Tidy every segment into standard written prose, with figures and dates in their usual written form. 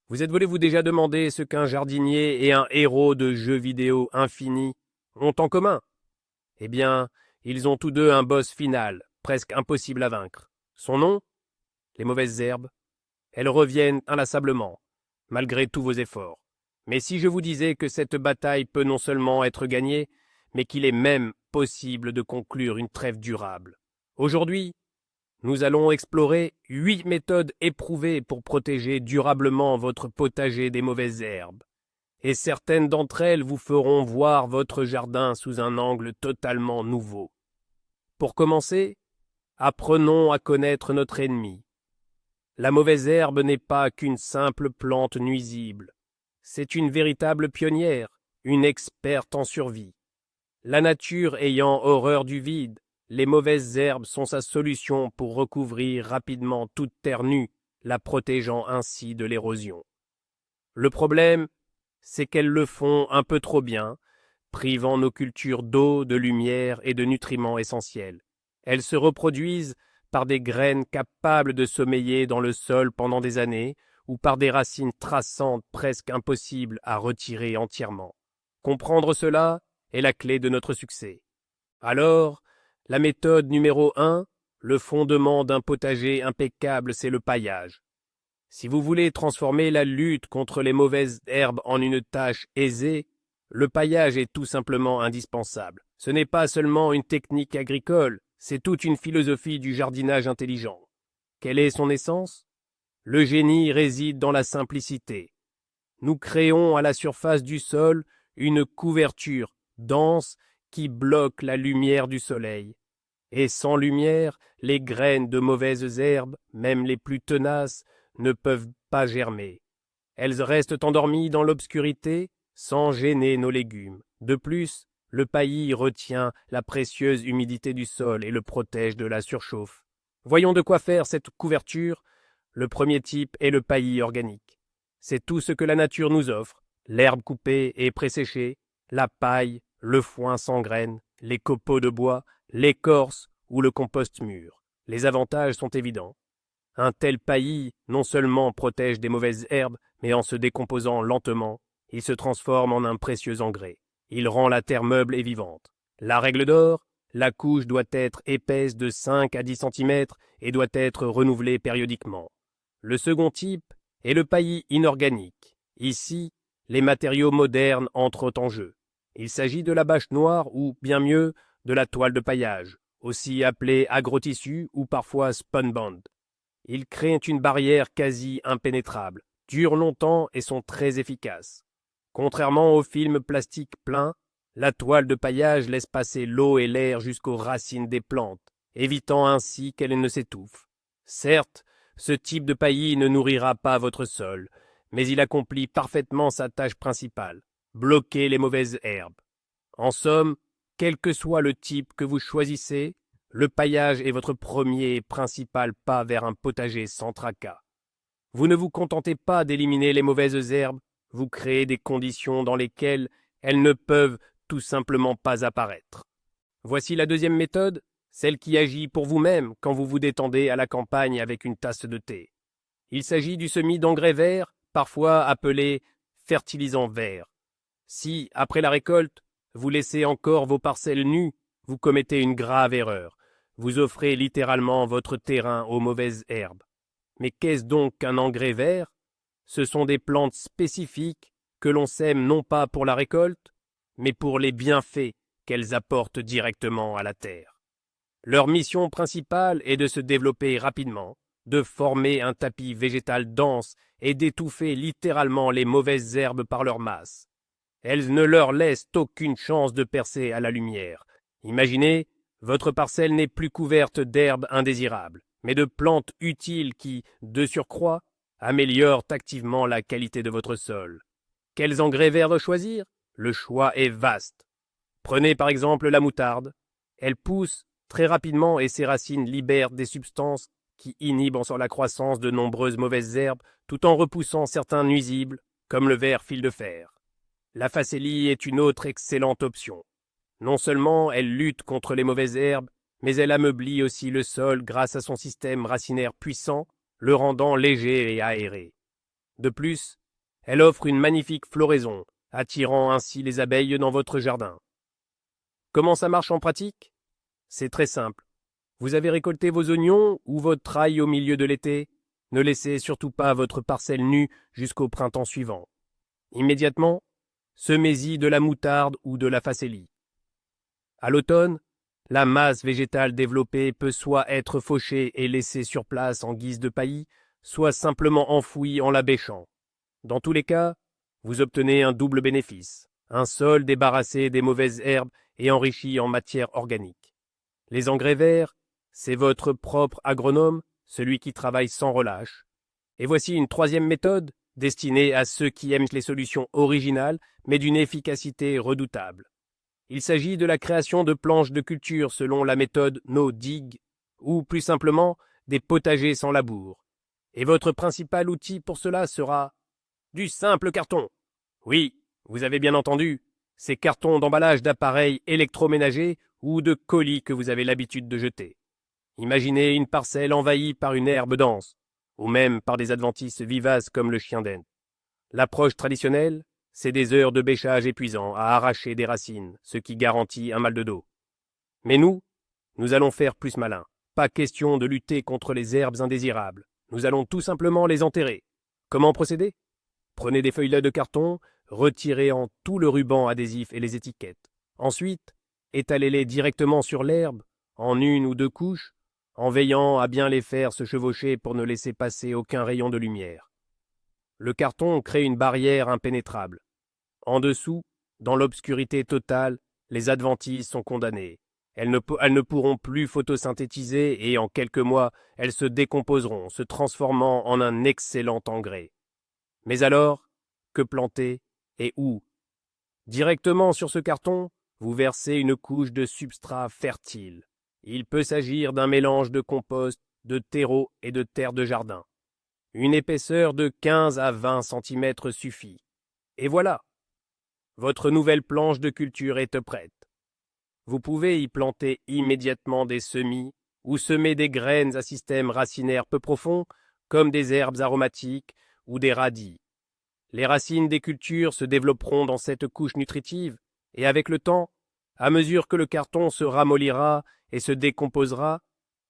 Vous êtes-vous déjà demandé ce qu'un jardinier et un héros de jeux vidéo infini ont en commun? Eh bien, ils ont tous deux un boss final, presque impossible à vaincre. Son nom? Les mauvaises herbes. Elles reviennent inlassablement, malgré tous vos efforts. Mais si je vous disais que cette bataille peut non seulement être gagnée, mais qu'il est même possible de conclure une trêve durable. Aujourd'hui, nous allons explorer 8 méthodes éprouvées pour protéger durablement votre potager des mauvaises herbes. Et certaines d'entre elles vous feront voir votre jardin sous un angle totalement nouveau. Pour commencer, apprenons à connaître notre ennemi. La mauvaise herbe n'est pas qu'une simple plante nuisible. C'est une véritable pionnière, une experte en survie. La nature ayant horreur du vide, les mauvaises herbes sont sa solution pour recouvrir rapidement toute terre nue, la protégeant ainsi de l'érosion. Le problème, c'est qu'elles le font un peu trop bien, privant nos cultures d'eau, de lumière et de nutriments essentiels. Elles se reproduisent par des graines capables de sommeiller dans le sol pendant des années, ou par des racines traçantes presque impossibles à retirer entièrement. Comprendre cela est la clé de notre succès. Alors, la méthode numéro 1, le fondement d'un potager impeccable, c'est le paillage. Si vous voulez transformer la lutte contre les mauvaises herbes en une tâche aisée, le paillage est tout simplement indispensable. Ce n'est pas seulement une technique agricole, c'est toute une philosophie du jardinage intelligent. Quelle est son essence? Le génie réside dans la simplicité. Nous créons à la surface du sol une couverture dense qui bloque la lumière du soleil. Et sans lumière, les graines de mauvaises herbes, même les plus tenaces, ne peuvent pas germer. Elles restent endormies dans l'obscurité sans gêner nos légumes. De plus, le paillis retient la précieuse humidité du sol et le protège de la surchauffe. Voyons de quoi faire cette couverture. Le premier type est le paillis organique. C'est tout ce que la nature nous offre, l'herbe coupée et presséchée, la paille, le foin sans graines, les copeaux de bois, l'écorce ou le compost mûr. Les avantages sont évidents. Un tel paillis non seulement protège des mauvaises herbes, mais en se décomposant lentement, il se transforme en un précieux engrais. Il rend la terre meuble et vivante. La règle d'or, la couche doit être épaisse de 5 à 10 cm et doit être renouvelée périodiquement. Le second type est le paillis inorganique. Ici, les matériaux modernes entrent en jeu. Il s'agit de la bâche noire ou, bien mieux, de la toile de paillage, aussi appelée agrotissu ou parfois spunbond. Ils créent une barrière quasi impénétrable, durent longtemps et sont très efficaces. Contrairement aux films plastiques pleins, la toile de paillage laisse passer l'eau et l'air jusqu'aux racines des plantes, évitant ainsi qu'elles ne s'étouffent. Certes, ce type de paillis ne nourrira pas votre sol, mais il accomplit parfaitement sa tâche principale, bloquer les mauvaises herbes. En somme, quel que soit le type que vous choisissez, le paillage est votre premier et principal pas vers un potager sans tracas. Vous ne vous contentez pas d'éliminer les mauvaises herbes, vous créez des conditions dans lesquelles elles ne peuvent tout simplement pas apparaître. Voici la deuxième méthode, celle qui agit pour vous-même quand vous vous détendez à la campagne avec une tasse de thé. Il s'agit du semis d'engrais verts, parfois appelé fertilisant vert. Si, après la récolte, vous laissez encore vos parcelles nues, vous commettez une grave erreur. Vous offrez littéralement votre terrain aux mauvaises herbes. Mais qu'est-ce donc qu'un engrais vert? Ce sont des plantes spécifiques que l'on sème non pas pour la récolte, mais pour les bienfaits qu'elles apportent directement à la terre. Leur mission principale est de se développer rapidement, de former un tapis végétal dense et d'étouffer littéralement les mauvaises herbes par leur masse. Elles ne leur laissent aucune chance de percer à la lumière. Imaginez, votre parcelle n'est plus couverte d'herbes indésirables, mais de plantes utiles qui, de surcroît, améliorent activement la qualité de votre sol. Quels engrais verts choisir? Le choix est vaste. Prenez par exemple la moutarde. Elle pousse très rapidement et ses racines libèrent des substances qui inhibent la croissance de nombreuses mauvaises herbes tout en repoussant certains nuisibles, comme le ver fil de fer. La facélie est une autre excellente option. Non seulement elle lutte contre les mauvaises herbes, mais elle ameublit aussi le sol grâce à son système racinaire puissant, le rendant léger et aéré. De plus, elle offre une magnifique floraison, attirant ainsi les abeilles dans votre jardin. Comment ça marche en pratique? C'est très simple. Vous avez récolté vos oignons ou votre ail au milieu de l'été? Ne laissez surtout pas votre parcelle nue jusqu'au printemps suivant. Immédiatement, semez-y de la moutarde ou de la facélie. À l'automne, la masse végétale développée peut soit être fauchée et laissée sur place en guise de paillis, soit simplement enfouie en la bêchant. Dans tous les cas, vous obtenez un double bénéfice, un sol débarrassé des mauvaises herbes et enrichi en matière organique. Les engrais verts, c'est votre propre agronome, celui qui travaille sans relâche. Et voici une troisième méthode, destinée à ceux qui aiment les solutions originales, mais d'une efficacité redoutable. Il s'agit de la création de planches de culture selon la méthode no-dig, ou plus simplement, des potagers sans labour. Et votre principal outil pour cela sera du simple carton. Oui, vous avez bien entendu, ces cartons d'emballage d'appareils électroménagers ou de colis que vous avez l'habitude de jeter. Imaginez une parcelle envahie par une herbe dense, ou même par des adventices vivaces comme le chien d'Inde. L'approche traditionnelle, c'est des heures de bêchage épuisant à arracher des racines, ce qui garantit un mal de dos. Mais nous allons faire plus malin. Pas question de lutter contre les herbes indésirables. Nous allons tout simplement les enterrer. Comment procéder? Prenez des feuilles de carton, retirez en tout le ruban adhésif et les étiquettes. Ensuite, étalez-les directement sur l'herbe, en une ou deux couches, en veillant à bien les faire se chevaucher pour ne laisser passer aucun rayon de lumière. Le carton crée une barrière impénétrable. En dessous, dans l'obscurité totale, les adventices sont condamnées. Elles ne pourront plus photosynthétiser et en quelques mois, elles se décomposeront, se transformant en un excellent engrais. Mais alors, que planter et où? Directement sur ce carton, vous versez une couche de substrat fertile. Il peut s'agir d'un mélange de compost, de terreau et de terre de jardin. Une épaisseur de 15 à 20 cm suffit. Et voilà, votre nouvelle planche de culture est prête. Vous pouvez y planter immédiatement des semis ou semer des graines à système racinaire peu profond, comme des herbes aromatiques ou des radis. Les racines des cultures se développeront dans cette couche nutritive, et avec le temps, à mesure que le carton se ramollira et se décomposera,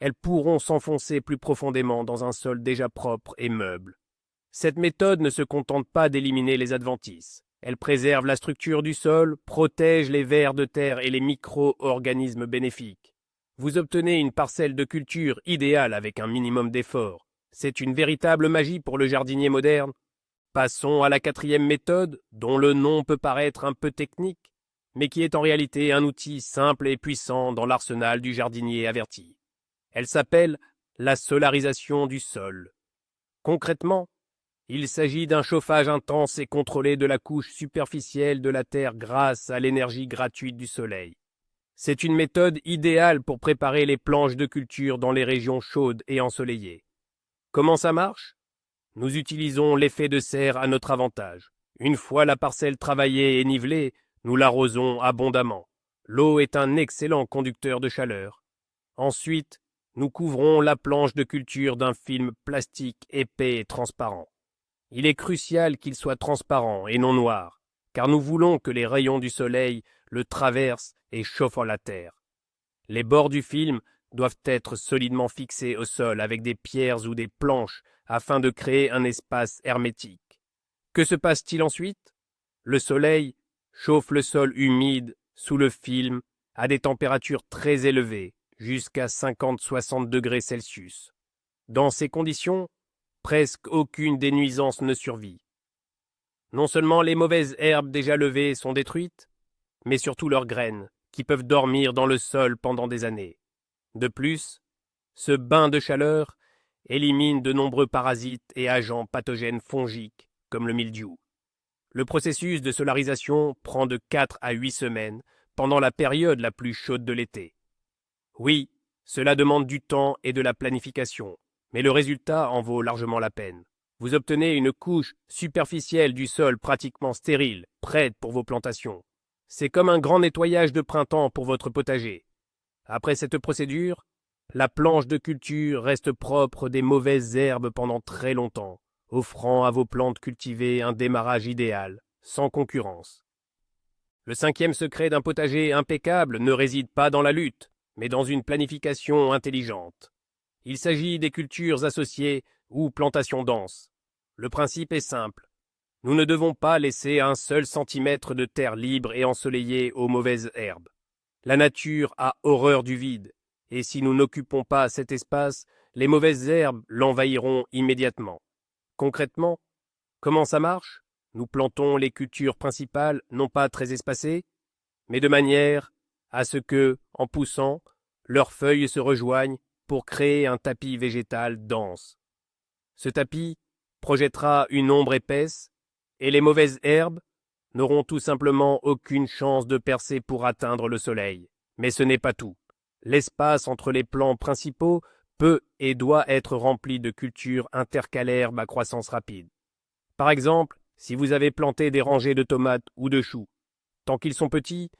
elles pourront s'enfoncer plus profondément dans un sol déjà propre et meuble. Cette méthode ne se contente pas d'éliminer les adventices. Elle préserve la structure du sol, protège les vers de terre et les micro-organismes bénéfiques. Vous obtenez une parcelle de culture idéale avec un minimum d'effort. C'est une véritable magie pour le jardinier moderne. Passons à la quatrième méthode, dont le nom peut paraître un peu technique, mais qui est en réalité un outil simple et puissant dans l'arsenal du jardinier averti. Elle s'appelle la solarisation du sol. Concrètement, il s'agit d'un chauffage intense et contrôlé de la couche superficielle de la terre grâce à l'énergie gratuite du soleil. C'est une méthode idéale pour préparer les planches de culture dans les régions chaudes et ensoleillées. Comment ça marche? Nous utilisons l'effet de serre à notre avantage. Une fois la parcelle travaillée et nivelée, nous l'arrosons abondamment. L'eau est un excellent conducteur de chaleur. Ensuite, nous couvrons la planche de culture d'un film plastique épais et transparent. Il est crucial qu'il soit transparent et non noir, car nous voulons que les rayons du soleil le traversent et chauffent la terre. Les bords du film doivent être solidement fixés au sol avec des pierres ou des planches afin de créer un espace hermétique. Que se passe-t-il ensuite? Le soleil chauffe le sol humide sous le film à des températures très élevées, jusqu'à 50-60 degrés Celsius. Dans ces conditions, presque aucune des nuisances ne survit. Non seulement les mauvaises herbes déjà levées sont détruites, mais surtout leurs graines, qui peuvent dormir dans le sol pendant des années. De plus, ce bain de chaleur élimine de nombreux parasites et agents pathogènes fongiques, comme le mildiou. Le processus de solarisation prend de 4 à 8 semaines pendant la période la plus chaude de l'été. Oui, cela demande du temps et de la planification, mais le résultat en vaut largement la peine. Vous obtenez une couche superficielle du sol pratiquement stérile, prête pour vos plantations. C'est comme un grand nettoyage de printemps pour votre potager. Après cette procédure, la planche de culture reste propre des mauvaises herbes pendant très longtemps. offrant à vos plantes cultivées un démarrage idéal, sans concurrence. Le cinquième secret d'un potager impeccable ne réside pas dans la lutte, mais dans une planification intelligente. Il s'agit des cultures associées ou plantations denses. Le principe est simple. Nous ne devons pas laisser un seul centimètre de terre libre et ensoleillée aux mauvaises herbes. La nature a horreur du vide, et si nous n'occupons pas cet espace, les mauvaises herbes l'envahiront immédiatement. Concrètement, comment ça marche? Nous plantons les cultures principales non pas très espacées, mais de manière à ce que, en poussant, leurs feuilles se rejoignent pour créer un tapis végétal dense. Ce tapis projettera une ombre épaisse, et les mauvaises herbes n'auront tout simplement aucune chance de percer pour atteindre le soleil. Mais ce n'est pas tout. L'espace entre les plants principaux peut et doit être rempli de cultures intercalaires à croissance rapide. Par exemple, si vous avez planté des rangées de tomates ou de choux, tant qu'ils sont petits,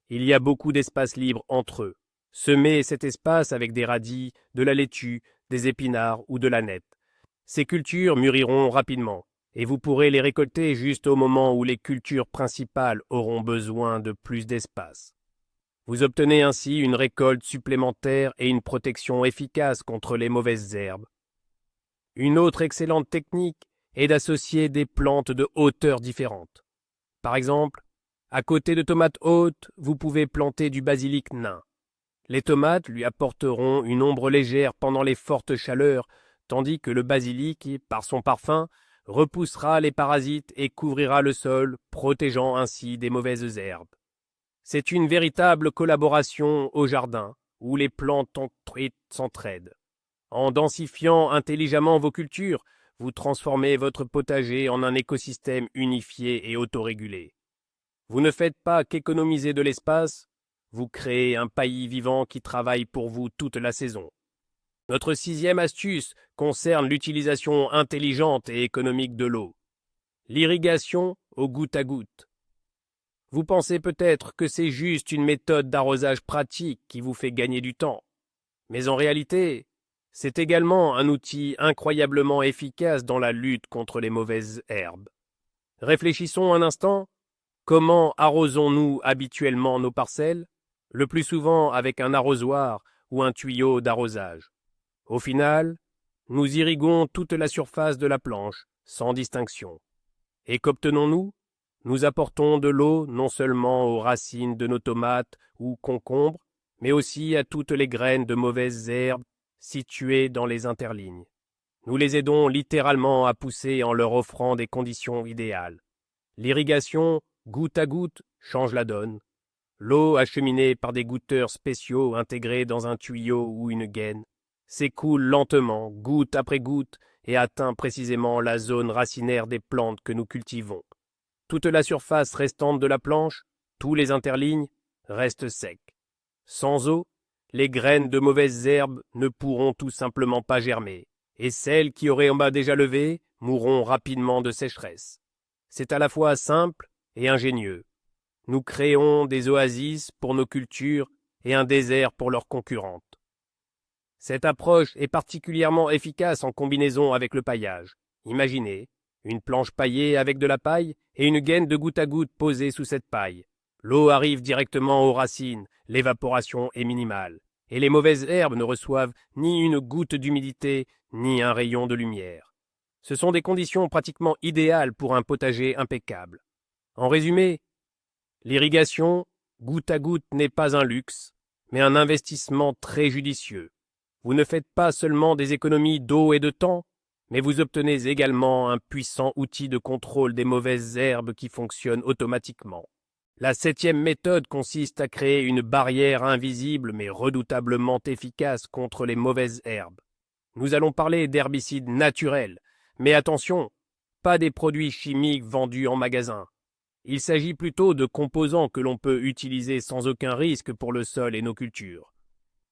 il y a beaucoup d'espace libre entre eux. Semez cet espace avec des radis, de la laitue, des épinards ou de l'aneth. Ces cultures mûriront rapidement, et vous pourrez les récolter juste au moment où les cultures principales auront besoin de plus d'espace. Vous obtenez ainsi une récolte supplémentaire et une protection efficace contre les mauvaises herbes. Une autre excellente technique est d'associer des plantes de hauteurs différentes. Par exemple, à côté de tomates hautes, vous pouvez planter du basilic nain. Les tomates lui apporteront une ombre légère pendant les fortes chaleurs, tandis que le basilic, par son parfum, repoussera les parasites et couvrira le sol, protégeant ainsi des mauvaises herbes. C'est une véritable collaboration au jardin, où les plantes s'entraident. En densifiant intelligemment vos cultures, vous transformez votre potager en un écosystème unifié et autorégulé. Vous ne faites pas qu'économiser de l'espace, vous créez un pays vivant qui travaille pour vous toute la saison. Notre sixième astuce concerne l'utilisation intelligente et économique de l'eau. L'irrigation au goutte à goutte. Vous pensez peut-être que c'est juste une méthode d'arrosage pratique qui vous fait gagner du temps. Mais en réalité, c'est également un outil incroyablement efficace dans la lutte contre les mauvaises herbes. Réfléchissons un instant. Comment arrosons-nous habituellement nos parcelles? Le plus souvent avec un arrosoir ou un tuyau d'arrosage. Au final, nous irriguons toute la surface de la planche, sans distinction. Et qu'obtenons-nous? Nous apportons de l'eau non seulement aux racines de nos tomates ou concombres, mais aussi à toutes les graines de mauvaises herbes situées dans les interlignes. Nous les aidons littéralement à pousser en leur offrant des conditions idéales. L'irrigation, goutte à goutte, change la donne. L'eau acheminée par des goutteurs spéciaux intégrés dans un tuyau ou une gaine s'écoule lentement, goutte après goutte, et atteint précisément la zone racinaire des plantes que nous cultivons. Toute la surface restante de la planche, tous les interlignes, restent secs. Sans eau, les graines de mauvaises herbes ne pourront tout simplement pas germer, et celles qui auraient en bas déjà levé mourront rapidement de sécheresse. C'est à la fois simple et ingénieux. Nous créons des oasis pour nos cultures et un désert pour leurs concurrentes. Cette approche est particulièrement efficace en combinaison avec le paillage. Imaginez une planche paillée avec de la paille et une gaine de goutte à goutte posée sous cette paille. L'eau arrive directement aux racines, l'évaporation est minimale, et les mauvaises herbes ne reçoivent ni une goutte d'humidité, ni un rayon de lumière. Ce sont des conditions pratiquement idéales pour un potager impeccable. En résumé, l'irrigation, goutte à goutte, n'est pas un luxe, mais un investissement très judicieux. Vous ne faites pas seulement des économies d'eau et de temps, mais vous obtenez également un puissant outil de contrôle des mauvaises herbes qui fonctionne automatiquement. La septième méthode consiste à créer une barrière invisible mais redoutablement efficace contre les mauvaises herbes. Nous allons parler d'herbicides naturels, mais attention, pas des produits chimiques vendus en magasin. Il s'agit plutôt de composants que l'on peut utiliser sans aucun risque pour le sol et nos cultures.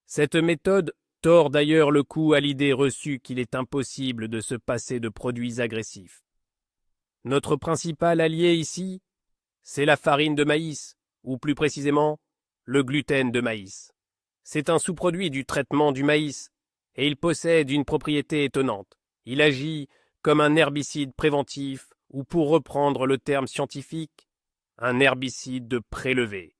Cette méthode tord d'ailleurs le cou à l'idée reçue qu'il est impossible de se passer de produits agressifs. Notre principal allié ici, c'est la farine de maïs, ou plus précisément, le gluten de maïs. C'est un sous-produit du traitement du maïs, et il possède une propriété étonnante. Il agit comme un herbicide préventif ou, pour reprendre le terme scientifique, un herbicide de prélevé.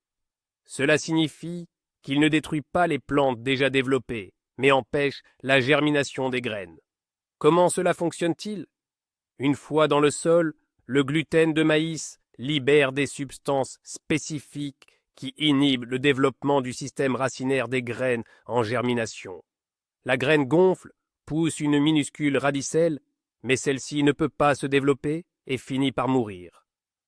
Cela signifie qu'il ne détruit pas les plantes déjà développées, mais empêche la germination des graines. Comment cela fonctionne-t-il? Une fois dans le sol, le gluten de maïs libère des substances spécifiques qui inhibent le développement du système racinaire des graines en germination. La graine gonfle, pousse une minuscule radicelle, mais celle-ci ne peut pas se développer et finit par mourir.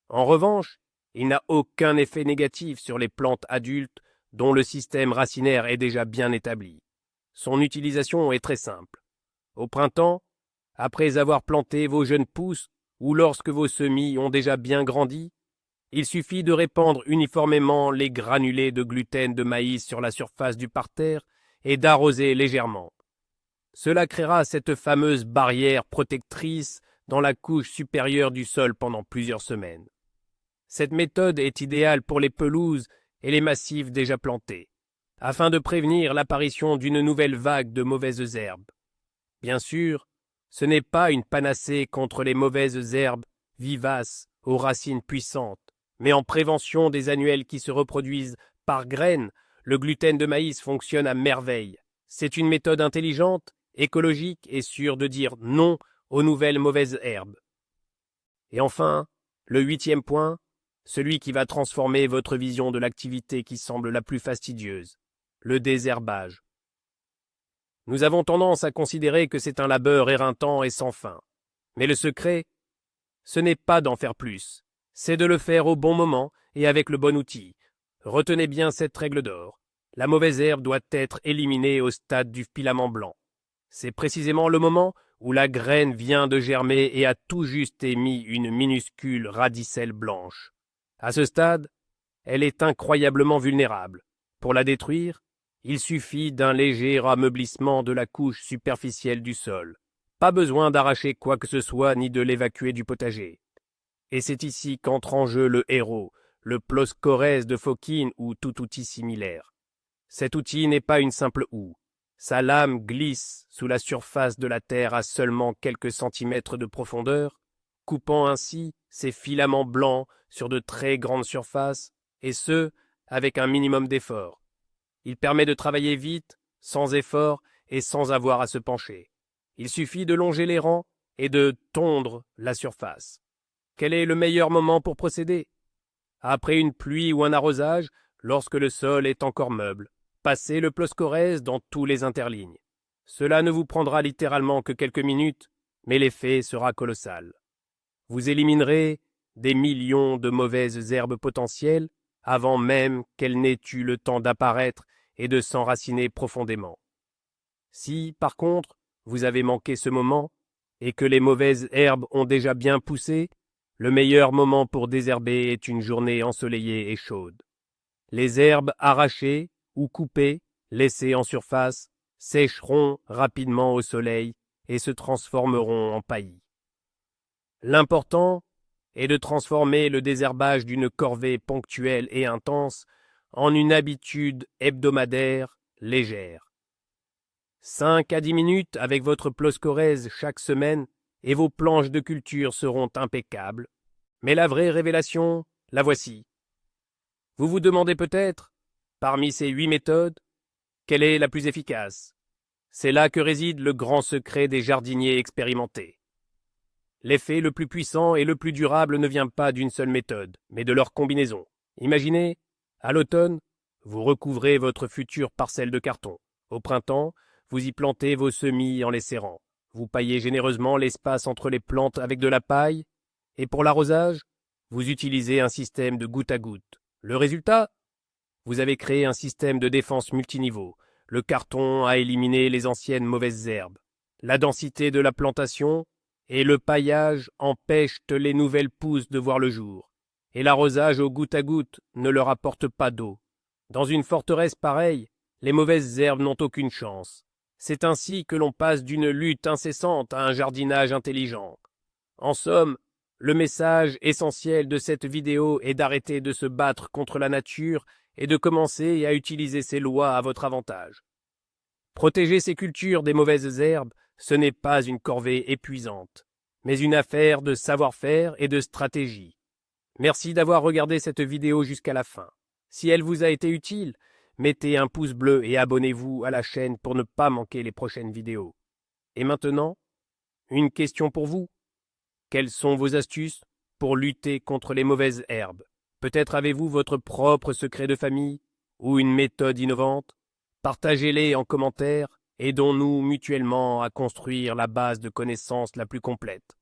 En revanche, il n'a aucun effet négatif sur les plantes adultes dont le système racinaire est déjà bien établi. Son utilisation est très simple. Au printemps, après avoir planté vos jeunes pousses ou lorsque vos semis ont déjà bien grandi, il suffit de répandre uniformément les granulés de gluten de maïs sur la surface du parterre et d'arroser légèrement. Cela créera cette fameuse barrière protectrice dans la couche supérieure du sol pendant plusieurs semaines. Cette méthode est idéale pour les pelouses et les massifs déjà plantés, afin de prévenir l'apparition d'une nouvelle vague de mauvaises herbes. Bien sûr, ce n'est pas une panacée contre les mauvaises herbes vivaces aux racines puissantes, mais en prévention des annuelles qui se reproduisent par graines, le gluten de maïs fonctionne à merveille. C'est une méthode intelligente, écologique et sûre de dire non aux nouvelles mauvaises herbes. Et enfin, le 8e point, celui qui va transformer votre vision de l'activité qui semble la plus fastidieuse, le désherbage. Nous avons tendance à considérer que c'est un labeur éreintant et sans fin. Mais le secret, ce n'est pas d'en faire plus, c'est de le faire au bon moment et avec le bon outil. Retenez bien cette règle d'or. La mauvaise herbe doit être éliminée au stade du filament blanc. C'est précisément le moment où la graine vient de germer et a tout juste émis une minuscule radicelle blanche. À ce stade, elle est incroyablement vulnérable. Pour la détruire, il suffit d'un léger rameublissement de la couche superficielle du sol. Pas besoin d'arracher quoi que ce soit ni de l'évacuer du potager. Et c'est ici qu'entre en jeu le héros, le Ploscorès de Fokine ou tout outil similaire. Cet outil n'est pas une simple houe. Sa lame glisse sous la surface de la terre à seulement quelques centimètres de profondeur, coupant ainsi ses filaments blancs sur de très grandes surfaces, et ce, avec un minimum d'effort. Il permet de travailler vite, sans effort et sans avoir à se pencher. Il suffit de longer les rangs et de tondre la surface. Quel est le meilleur moment pour procéder? Après une pluie ou un arrosage, lorsque le sol est encore meuble, passez le Ploscorès dans tous les interlignes. Cela ne vous prendra littéralement que quelques minutes, mais l'effet sera colossal. Vous éliminerez des millions de mauvaises herbes potentielles avant même qu'elles n'aient eu le temps d'apparaître et de s'enraciner profondément. Si, par contre, vous avez manqué ce moment et que les mauvaises herbes ont déjà bien poussé, le meilleur moment pour désherber est une journée ensoleillée et chaude. Les herbes arrachées ou coupées, laissées en surface, sécheront rapidement au soleil et se transformeront en paillis. L'important est de transformer le désherbage d'une corvée ponctuelle et intense en une habitude hebdomadaire légère. 5 à 10 minutes avec votre Ploscorès chaque semaine et vos planches de culture seront impeccables. Mais la vraie révélation, la voici. Vous vous demandez peut-être, parmi ces 8 méthodes, quelle est la plus efficace? C'est là que réside le grand secret des jardiniers expérimentés. L'effet le plus puissant et le plus durable ne vient pas d'une seule méthode, mais de leur combinaison. Imaginez, à l'automne, vous recouvrez votre future parcelle de carton. Au printemps, vous y plantez vos semis en les serrant. Vous paillez généreusement l'espace entre les plantes avec de la paille, et pour l'arrosage, vous utilisez un système de goutte à goutte. Le résultat? Vous avez créé un système de défense multiniveau. Le carton a éliminé les anciennes mauvaises herbes. La densité de la plantation et le paillage empêchent les nouvelles pousses de voir le jour. Et l'arrosage au goutte à goutte ne leur apporte pas d'eau. Dans une forteresse pareille, les mauvaises herbes n'ont aucune chance. C'est ainsi que l'on passe d'une lutte incessante à un jardinage intelligent. En somme, le message essentiel de cette vidéo est d'arrêter de se battre contre la nature et de commencer à utiliser ces lois à votre avantage. Protéger ces cultures des mauvaises herbes, ce n'est pas une corvée épuisante. mais une affaire de savoir-faire et de stratégie. Merci d'avoir regardé cette vidéo jusqu'à la fin. Si elle vous a été utile, mettez un pouce bleu et abonnez-vous à la chaîne pour ne pas manquer les prochaines vidéos. Et maintenant, une question pour vous. Quelles sont vos astuces pour lutter contre les mauvaises herbes? Peut-être avez-vous votre propre secret de famille ou une méthode innovante? Partagez-les en commentaire, aidons-nous mutuellement à construire la base de connaissances la plus complète.